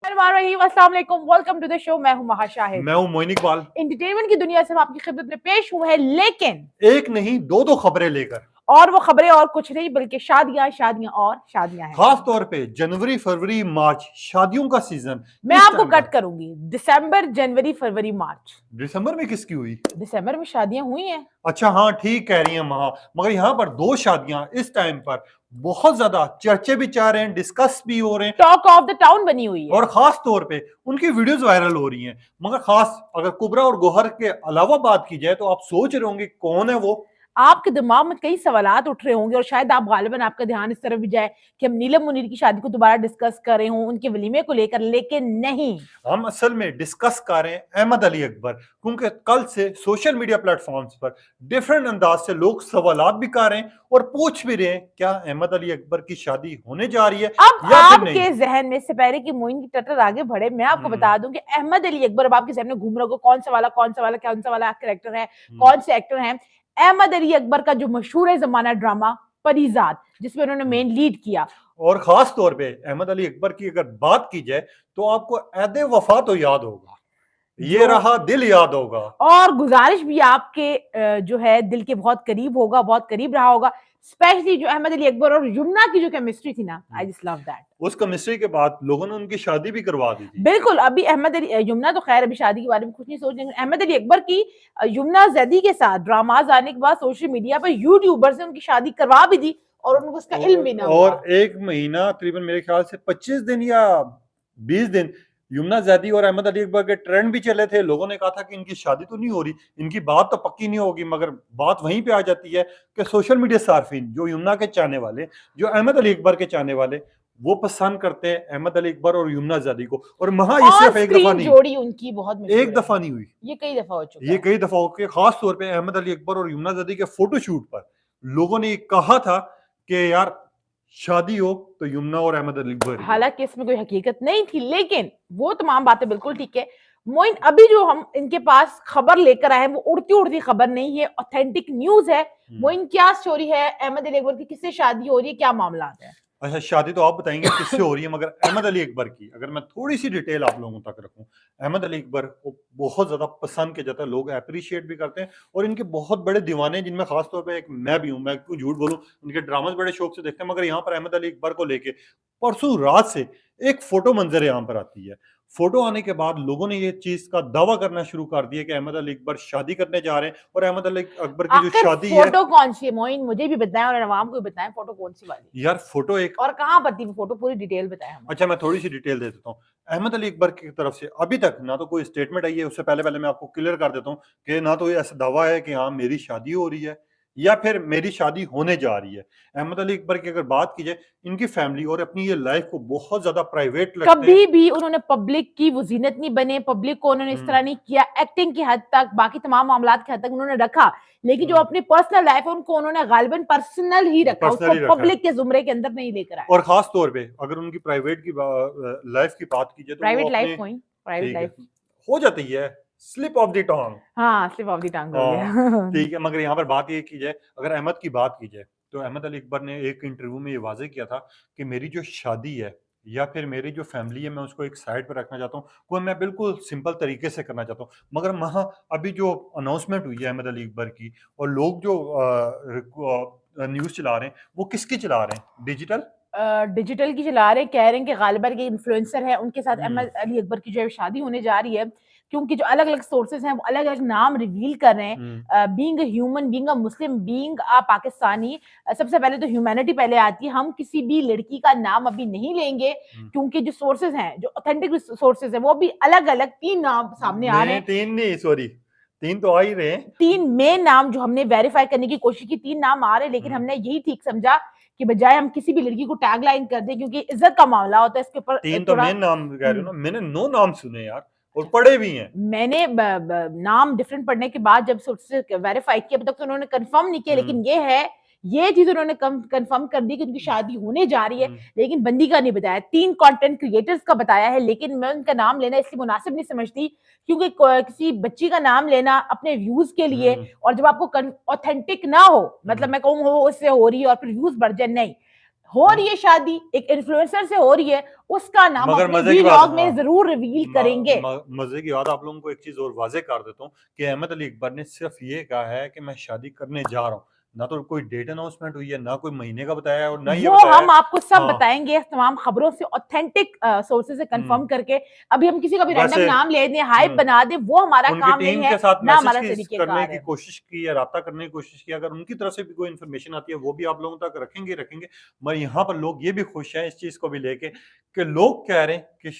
Welcome to the show. मैं हूं महा शाहिद। मैं हूं मोइन इकबाल। एंटरटेनमेंट की दुनिया से हम आपकी खिदमत में पेश हुए हैं, लेकिन एक नहीं दो खबरें लेकर। और वो खबरें और कुछ नहीं बल्कि शादियां शादियां और शादियां हैं। खास तौर पे जनवरी फरवरी मार्च शादियों का सीजन। मैं आपको कट करूंगी दिसंबर जनवरी फरवरी मार्च। दिसंबर में किसकी हुई? दिसंबर में शादियां हुई हैं। अच्छा हाँ ठीक कह रही हैं महा, मगर यहाँ पर दो शादियां इस टाइम पर बहुत ज्यादा चर्चे भी चाह रहे हैं, डिस्कस भी हो रहे हैं, टॉक ऑफ द टाउन बनी हुई है और खास तौर पे उनकी वीडियोस वायरल हो रही हैं। मगर खास अगर कुबरा और गौहर के अलावा बात की जाए तो आप सोच रहे होंगे कौन है वो। आपके दिमाग में कई सवालात उठ रहे होंगे और शायद आप गालिबन आपका ध्यान इस तरफ भी जाए कि हम नीलम मुनीर की शादी को दोबारा डिस्कस कर रहे हों उनके वलीमे को लेकर, लेकिन नहीं, हम असल में डिस्कस कर रहे हैं अहमद अली अकबर, क्योंकि कल से सोशल मीडिया प्लेटफॉर्म्स पर डिफरेंट अंदाज से लोग सवालात भी कर रहे हैं और पूछ भी रहे हैं क्या अहमद अली अकबर की शादी होने जा रही है अब या फिर आपके नहीं। जहन में से पहले कि मोइन की टटर आगे बढ़े, मैं आपको बता दूं कि अहमद अली अकबर अब आपके सामने घूम रहा होगा, कौन सा वाला कैरेक्टर है, कौन से एक्टर हैं। अहमद अली अकबर का जो मशहूर जमाना ड्रामा परीजाद, जिसमें उन्होंने मेन लीड किया, और खास तौर पे अहमद अली अकबर की अगर बात की जाए तो आपको ऐदे वफा तो याद होगा, ये रहा दिल याद होगा, और गुजारिश भी आपके जो है दिल के बहुत करीब होगा, बहुत करीब रहा होगा। स्पेशली जो अहमद अली अकबर और यमुना की जो केमिस्ट्री थी ना, आई जस्ट लव दैट। उस केमिस्ट्री के बाद लोगों ने उनकी शादी भी करवा दी थी। बिल्कुल, अभी अहमद अली यमुना तो खैर अभी शादी के बारे में कुछ नहीं सोच रहे, अहमद अली अकबर की यमुना जैदी के साथ ड्रामाज आने के बाद सोशल मीडिया पर यूट्यूबर से उनकी शादी करवा भी दी और उनको उसका इल्म भी ना हुआ। और एक महीना तकरीबन मेरे ख्याल से 25 दिन या 20 दिन यमुना जैदी और अहमद अली अकबर के ट्रेंड भी चले थे। लोगों ने कहा था कि इनकी शादी तो नहीं हो रही, इनकी बात तो पक्की नहीं होगी, मगर बात वहीं पे आ जाती है कि सोशल मीडिया सार्फिन, जो यमुना के चाहने वाले, जो अहमद अली अकबर के चाहने वाले, वो पसंद करते हैं अहमद अली अकबर और यमुना जैदी को। और महा ये सिर्फ एक दफा नहीं, जोड़ी उनकी बहुत एक दफा नहीं हुई, ये कई दफा हो चुका ये कई दफा हो गया। खास तौर पे अहमद अली अकबर और यमुना जैदी के फोटोशूट पर लोगों ने कहा था कि यार शादी हो तो यमुना और अहमद अली अकबर। हालांकि इसमें कोई हकीकत नहीं थी, लेकिन वो तमाम बातें बिल्कुल ठीक है। मोइन, अभी जो हम इनके पास खबर लेकर आए हैं वो उड़ती उड़ती खबर नहीं है, ऑथेंटिक न्यूज है। मोइन, क्या स्टोरी है अहमद अली अकबर की, किससे शादी हो रही है, क्या मामला है? अच्छा, शादी तो आप बताएंगे किससे हो रही है, मगर अहमद अली अकबर की अगर मैं थोड़ी सी डिटेल आप लोगों तक रखूं, अहमद अली अकबर को बहुत ज्यादा पसंद किया जाता है, लोग अप्रिशिएट भी करते हैं और इनके बहुत बड़े दीवाने हैं, जिनमें खास तौर पे एक मैं भी हूं। मैं क्यों झूठ बोलूं, उनके ड्रामास बड़े शौक से देखते हैं। मगर यहाँ पर अहमद अली अकबर को लेके परसों रात से एक फोटो मंजर यहाँ पर आती है। फोटो आने के बाद लोगों ने ये चीज का दावा करना शुरू कर दिया कि अहमद अली अकबर शादी करने जा रहे हैं, और अहमद अली अकबर की जो शादी है, फोटो कौन सी है मोइन, मुझे भी बताएं और अवाम को भी बताएं, फोटो कौन सी वाली? यार फोटो एक, और कहां पर थी वो फोटो, पूरी डिटेल बताएं हमें। अच्छा मैं थोड़ी सी डिटेल दे देता हूँ। अहमद अली अकबर की तरफ से अभी तक ना तो कोई स्टेटमेंट आई है, उससे पहले पहले मैं आपको क्लियर कर देता हूँ कि ना तो ये ऐसा दावा है कि हाँ मेरी शादी हो रही है या फिर मेरी शादी होने जा रही है। अहमद अली अकबर की अगर बात की जाए, इनकी फैमिली और अपनी ये लाइफ को बहुत ज्यादा प्राइवेट लगते हैं। कभी भी उन्होंने पब्लिक की वो जीनत नहीं बने, पब्लिक को उन्होंने इस तरह नहीं किया, एक्टिंग की हद तक, बाकी तमाम मामलात की हद तक उन्होंने रखा, लेकिन जो अपनी पर्सनल लाइफ है उनको उन्होंने गालिबन पर्सनल ही रखा, उसको पब्लिक के जुमरे के अंदर नहीं लेकर आए। और खास तौर पे अगर उनकी प्राइवेट की लाइफ की बात की जाए तो प्राइवेट लाइफ हो जाती है, स्लिप ऑफ द टंग। हाँ, स्लिप ऑफ द टंग हो गया। ठीक है, मगर यहाँ पर बात ये की जाए, अगर अहमद की बात की जाए तो अहमद अली अकबर ने एक इंटरव्यू में ये वाजे किया था कि मेरी जो शादी है या फिर मेरी जो फैमिली है, मैं उसको एक साइड पर रखना चाहता हूँ, वो मैं बिल्कुल सिंपल तरीके से करना चाहता हूँ। मगर वहाँ अभी जो अनाउंसमेंट हुई है अहमद अली अकबर की, और लोग जो न्यूज़ चला रहे हैं वो किसकी चला रहे हैं? डिजिटल की चला रहे हैं, कह रहे हैं कि गालिबा के इन्फ्लुएंसर है, उनके साथ अहमद अली अकबर की जो है शादी होने जा रही है, क्योंकि जो अलग अलग सोर्सेज हैं वो अलग अलग नाम रिवील कर रहे हैं। Being a human, being a Muslim, being a Pakistani, सबसे पहले तो ह्यूमैनिटी पहले आती है। हम किसी भी लड़की का नाम अभी नहीं लेंगे क्योंकि जो सोर्सेज हैं, जो ऑथेंटिक सोर्सेज हैं, वो भी अलग अलग 3 नाम सामने आ रहे हैं। 3 नहीं, सॉरी 3 तो आ ही रहे हैं। 3 मेन नाम जो हमने वेरीफाई करने की कोशिश की, 3 नाम आ रहे हैं, लेकिन हमने यही ठीक समझा कि बजाय हम किसी भी लड़की को टैगलाइन कर दें, क्योंकि इज्जत का मामला होता है, इसके ऊपर 3 तो मेन नाम कह रहे हो ना, मैंने 9 नाम सुने यार और पढ़े भी हैं। मैंने नाम डिफरेंट पढ़ने के बाद जब सोर्सेस वेरीफाई किया, अब तक तो उन्होंने कंफर्म नहीं किया, लेकिन ये चीज उन्होंने कंफर्म कर दी कि उनकी शादी होने जा रही है, लेकिन बंदी का नहीं बताया। 3 कंटेंट क्रिएटर्स का बताया है, लेकिन मैं उनका नाम लेना इसलिए मुनासिब नहीं समझती क्योंकि किसी बच्ची का नाम लेना अपने व्यूज के लिए, और जब आपको ऑथेंटिक ना हो, मतलब मैं कहूँ हो उससे हो रही है और फिर व्यूज बढ़ जाए, नहीं हो रही है शादी, एक इन्फ्लुएंसर से हो रही है, उसका नाम मगर अपने मजे की बात, व्लॉग में जरूर रिवील करेंगे। मजे की बात आप लोगों को एक चीज और वाजे कर देता हूँ कि अहमद अली अकबर ने सिर्फ ये कहा है कि मैं शादी करने जा रहा हूँ, ना तो कोई डेट अनाउंसमेंट हुई है, ना कोई महीने का बताया है, और ना ये वो बताया है। हम आपको सब हाँ बताएंगे तमाम खबरों से, ऑथेंटिक सोर्सेज से कंफर्म करके। अभी हम किसी का भी रैंडम वैसे नाम ले दें, हाइप हम्म, बना दे, वो हमारा उनकी काम नहीं टीम है, के साथ ना मैसेज हमारा करने तरीकेकार की है। कोशिश की है, राब्ता करने की कोशिश की, अगर उनकी तरफ से भी कोई इन्फॉर्मेशन आती है वो भी आप लोगों तक रखेंगे। मगर यहाँ पर लोग ये भी खुश हैं इस चीज को भी लेके कि लोग कह रहे हैं कि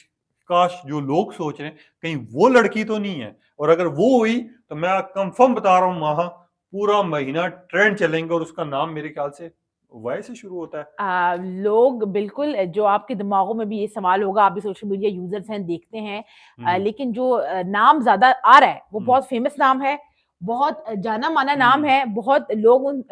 काश जो लोग सोच रहे हैं कहीं वो लड़की तो नहीं है, और अगर वो हुई तो मैं कंफर्म बता रहा हूँ वहां पूरा महीना ट्रेंड चलेंगे, और उसका नाम मेरे ख्याल से वाई से शुरू होता है। लोग बिल्कुल, जो आपके दिमागों में भी ये सवाल होगा, आप भी सोशल मीडिया यूजर्स हैं, देखते हैं, लेकिन जो नाम ज्यादा आ रहा है वो बहुत फेमस नाम है, बहुत जाना माना नाम है, बहुत लोग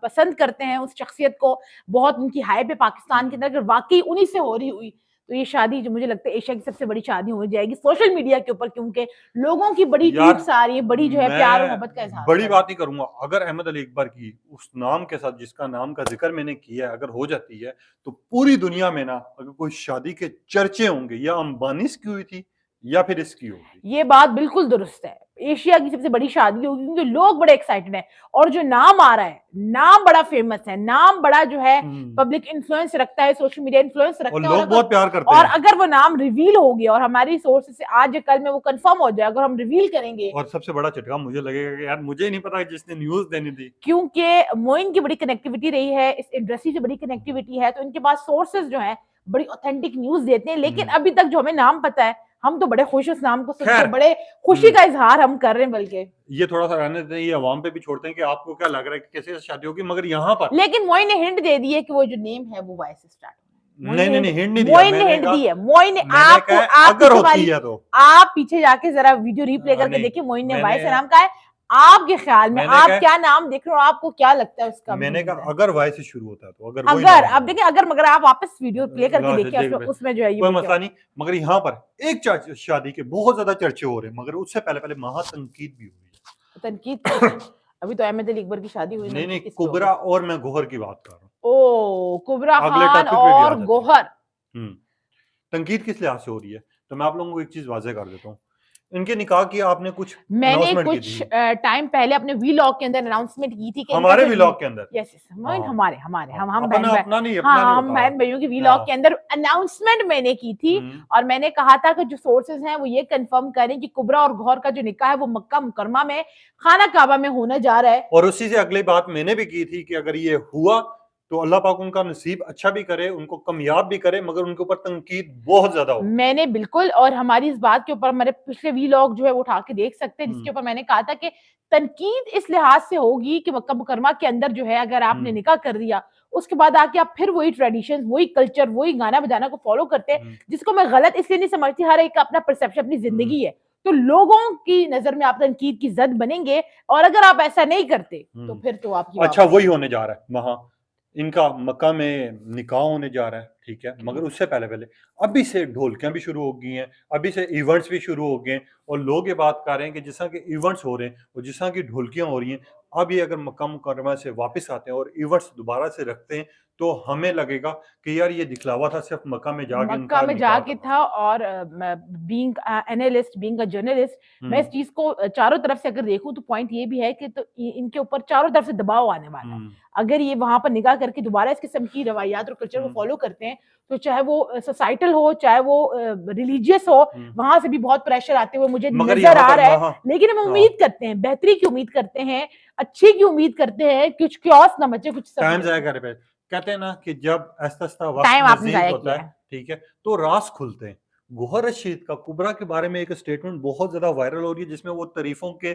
पसंद करते हैं उस शख्सियत को, बहुत उनकी हाइप है पाकिस्तान के अंदर। अगर वाकई उन्हीं से हो रही हुई तो ये शादी, जो मुझे लगता है एशिया की सबसे बड़ी शादी हो जाएगी सोशल मीडिया के ऊपर, क्योंकि लोगों की बड़ी यार ट्वीट्स आ रही है, बड़ी जो है प्यार और मैं मोहब्बत का इजहार हो बड़ी रहा है। बात नहीं करूंगा, अगर अहमद अली अकबर की उस नाम के साथ जिसका नाम का जिक्र मैंने किया है अगर हो जाती है तो पूरी दुनिया में ना अगर कोई शादी के चर्चे होंगे या अंबानी की हुई थी या फिर इसकी होगी। ये बात बिल्कुल दुरुस्त है, एशिया की सबसे बड़ी शादी होगी, क्योंकि लोग बड़े एक्साइटेड हैं, और जो नाम आ रहा है, नाम बड़ा फेमस है, नाम बड़ा जो है पब्लिक इन्फ्लुएंस रखता है, सोशल मीडिया इन्फ्लुएंस और रखता है, लोग बहुत प्यार करते और हैं। अगर वो नाम रिवील हो गया और हमारी सोर्स से आज या कल में वो कंफर्म हो जाए, अगर हम रिवील करेंगे, और सबसे बड़ा झटका मुझे लगेगा कि यार मुझे नहीं पता जिसने न्यूज देनी थी, क्योंकि मोइन की बड़ी कनेक्टिविटी रही है, इस इंडस्ट्री से बड़ी कनेक्टिविटी है, तो इनके पास सोर्सेज जो है बड़ी ऑथेंटिक न्यूज देते हैं। लेकिन अभी तक जो हमें नाम पता है, हम तो बड़े खुश उस नाम को सुन के, खैर बड़े खुशी का इजहार हम कर रहे हैं। बल्कि ये थोड़ा सा रहने देते हैं, ये अवाम पे भी छोड़ते हैं कि आपको क्या लग रहा है कि कैसे शादी होगी, मगर यहाँ पर लेकिन मोइन ने हिंट दे दी है कि वो जो नेम है वो वाई से स्टार्ट होगा। नहीं हिंट नहीं दिया, मोइन ने हिंट दी है, मोइन ने मैंने आपको, कहा आप अगर पीछे होती वाली, है तो आप पीछे जाके जरा वीडियो रिप्ले करके नहीं देखिए, मोइन ने मैंने वाई से नाम कहा है। आपके ख्याल में मैंने आप कहा क्या नाम देख रहे हो, आपको क्या लगता है उसका? मैंने कहा अगर वाई से शुरू होता है तो अगर वही अगर नाम अब देखिए, अगर मगर आप वापस वीडियो प्ले करके लास्ट देखिए, देख उसमें जो है ये कोई वो मसला नहीं, मगर यहाँ पर एक शादी के बहुत ज्यादा चर्चे हो रहे हैं, मगर उससे पहले पहले महातनकीद भी हुई है। तनकीद अभी तो अहमद अली अकबर की शादी हुई नहीं कुबरा और मैं गोहर की बात कर रहा हूँ, ओ कुबरा अगले खान टॉपिक पे भी आ और जाते हैं। गोहर। तनकीद किस लिहाज से हो रही है तो मैं आप लोगों को एक चीज वाजे कर देता हूँ, इनके निकाह की आपने कुछ मैंने announcement की कुछ थी टाइम पहले अपने वीलॉग के अंदर अनाउंसमेंट की थी कि हमारे वीलॉग के अंदर। यस हमारे हमारे हम अपना बहन अपना नहीं हाँ, अपना हम नहीं बहन भाइयों की वीलॉग के अंदर अनाउंसमेंट मैंने की थी, और मैंने कहा था कि जो सोर्सेज हैं वो ये कंफर्म करें कि कुबरा और गौहर का जो निकाह है वो मक्का मुकरमा में खाना काबा में होने जा रहा है। और उसी से अगली बात मैंने भी की थी कि अगर ये हुआ तो अल्लाह पाक उनका नसीब अच्छा भी करे, उनको कामयाब भी करे, मगर उनके ऊपर तनकीद बहुत ज्यादा हो। मैंने बिल्कुल, और हमारी इस बात के ऊपर हमारे पिछले वीलॉग जो है वो उठा के देख सकते हैं, जिसके ऊपर मैंने कहा था कि तनकीद इस लिहाज से होगी कि मक्का मुकरमा के अंदर जो है अगर आपने निकाह कर दिया, उसके बाद आके आप फिर वही ट्रेडिशन, वही कल्चर, वही गाना बजाना को फॉलो करते हैं, जिसको मैं गलत इसलिए नहीं समझती, हर एक का अपना परसेप्शन, अपनी जिंदगी है, तो लोगों की नजर में आप तनकीद की जद बनेंगे, और अगर आप ऐसा नहीं करते तो फिर तो आपकी अच्छा वही होने जा रहा है, वहां इनका मक्का में निकाह होने जा रहा है, ठीक है, मगर उससे पहले पहले अभी से ढोलकियां भी शुरू हो गई हैं, अभी से इवेंट्स भी शुरू हो गए हैं, और लोग ये बात कर रहे हैं कि जिस तरह के इवेंट्स हो रहे हैं और जिस तरह की ढोलकियां हो रही हैं, अब ये अगर मक्का मुकर्रमा से वापस आते हैं और इवेंट्स दोबारा से रखते हैं तो हमें लगेगा कि यार ये दिखलावा था सिर्फ मक्का में जाके था। और being analyst, being a journalist, मैं इस चीज को चारों तरफ से अगर देखूं तो पॉइंट ये भी है कि तो इनके ऊपर चारों तरफ से दबाव आने वाला है। अगर ये वहां पर निगाह करके दोबारा इस किस्म की रवायात और कल्चर को फॉलो करते हैं, तो चाहे वो सोसाइटल हो, चाहे वो रिलीजियस हो, वहां से भी बहुत प्रेशर आते हुए मुझे नजर आ रहा है। लेकिन हम उम्मीद करते हैं, बेहतरी की उम्मीद करते हैं, अच्छी की उम्मीद करते हैं, कुछ क्योस ना बचे, कुछ टाइम जाया करे पे कहते हैं ना कि जब ऐसा टाइम आपने जाया होता है, ठीक है, तो राज खुलते हैं। गोहर रशीद का कुबरा के बारे में एक स्टेटमेंट बहुत ज्यादा वायरल हो रही है, जिसमें वो तारीफों के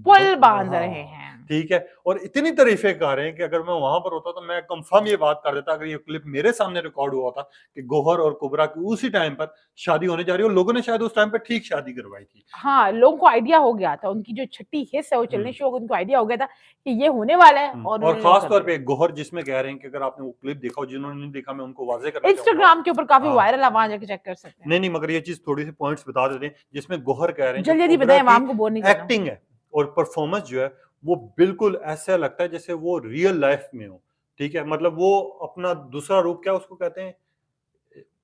पुल बांध रहे हैं, ठीक है, और इतनी तारीफें कर रहे हैं कि अगर मैं वहां पर होता तो मैं कंफर्म ये बात कर देता, अगर ये क्लिप मेरे सामने रिकॉर्ड हुआ था कि गोहर और कुबरा की उसी टाइम पर शादी होने जा रही है, और लोगों ने शायद उस टाइम पर ठीक शादी करवाई थी। हाँ, लोगों को आइडिया हो गया था, उनकी जो छठी हिस्स है वो चलने शुरू हो गई, उनको आइडिया हो गया था कि ये होने वाला है। और खास तौर पे गोहर, जिसमें कह रहे हैं कि अगर आपने वो क्लिप देखा हो, जिन्होंने नहीं देखा मैं उनको वाजे करना चाहूंगा, इंस्टाग्राम के ऊपर काफी वायरल है, वहां जाके चेक कर सकते हैं। नहीं मगर ये चीज थोड़ी सी पॉइंट्स बता देते हैं, जिसमें गोहर कह रहे हैं जल्दी बताएं, आवाम को बोर नहीं करना। एक्टिंग है और परफॉर्मेंस जो है वो बिल्कुल ऐसा लगता है जैसे वो रियल लाइफ में हो, ठीक है, मतलब वो अपना दूसरा रूप क्या उसको कहते हैं,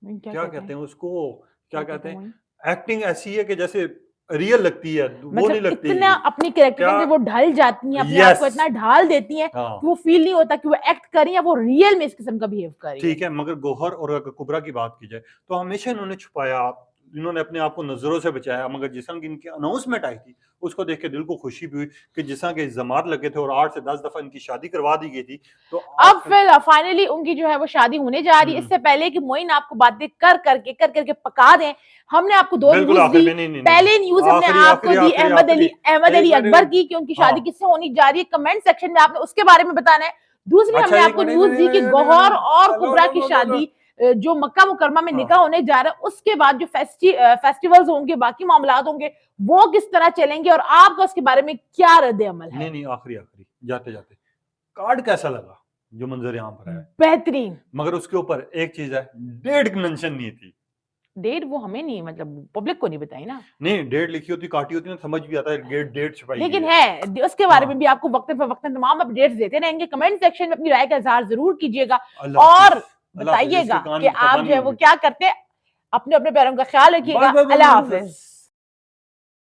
क्या कहते कहते हैं उसको, क्या कहते हैं, हैं? एक्टिंग ऐसी है कि जैसे रियल लगती है, वो नहीं मतलब लगती। इतना अपनी कैरेक्टर के क्या, अंदर वो ढल जाती हैं, अपने आप को यस, इतना ढाल देती हैं हाँ कि वो फील नहीं होता कि वो एक्ट कर रही है, वो रियल में इस किस्म का बिहेव कर रही है। ठीक है, मगर गौहर और अगर कुबरा की बात की जाए तो हमेशा इन्होंने छुपाया, इन्होंने अपने आप को नजरों से बचाया, मगर जिस तरह की इनकी अनाउंसमेंट आई थी उसको देख के दिल को खुशी भी हुई कि जिस तरह के इल्जामात लगे थे और 8 से 10 दफा इनकी शादी करवा दी गई थी, तो अब आखिर फिर फाइनली उनकी जो है वो शादी होने जा रही है। इससे पहले कि मोइन आपको बातें कर करके पका दें, हमने आपको दो बिल्कुल न्यूज आखिर दी। में, नहीं नहीं नहीं पहले न्यूज हमने आखिरी आपको आखिरी दी आखिरी अहमद आखिरी अली एक अकबर मिनट, की कि उनकी हाँ शादी किससे होनी जा रही है। कमेंट सेक्शन में आपने उसके बारे में बताना है। दूसरी अच्छा हमने एक आपको मिनट, न्यूज दी कि गौहर और लो कुबरा लो की लो लो लो, शादी जो मक्का मुकरमा में निकाह हाँ होने जा रहा है, उसके बाद जो फेस्टिवल्स होंगे, बाकी मामलात होंगे, वो किस तरह चलेंगे और आपका उसके बारे में क्या रद्द अमल है। नहीं नहीं आखिरी आखिरी जाते जाते कार्ड कैसा लगा जो मंजर यहाँ पर है, बेहतरीन। मगर उसके ऊपर एक चीज है, डेट मेंशन नहीं थी। डेट वो हमें नहीं, मतलब पब्लिक को नहीं बताई ना, नहीं डेट लिखी होती, काटी होती ना, समझ भी आता है डेट डेट छुपाई गई लेकिन है। है उसके बारे में हाँ भी आपको वक्तन फवक्तन तमाम अपडेट्स देते रहेंगे। कमेंट सेक्शन में अपनी राय का इजहार जरूर कीजिएगा अल्लाह और हाफिज, अल्लाह हाफिज, बताइएगा इसके कान कि खफा आप नहीं जो है वो होगी। क्या करते हैं। अपने अपने पैरों का ख्याल बस रखिएगा। बस अल्लाह बस बस हाफिज। बस।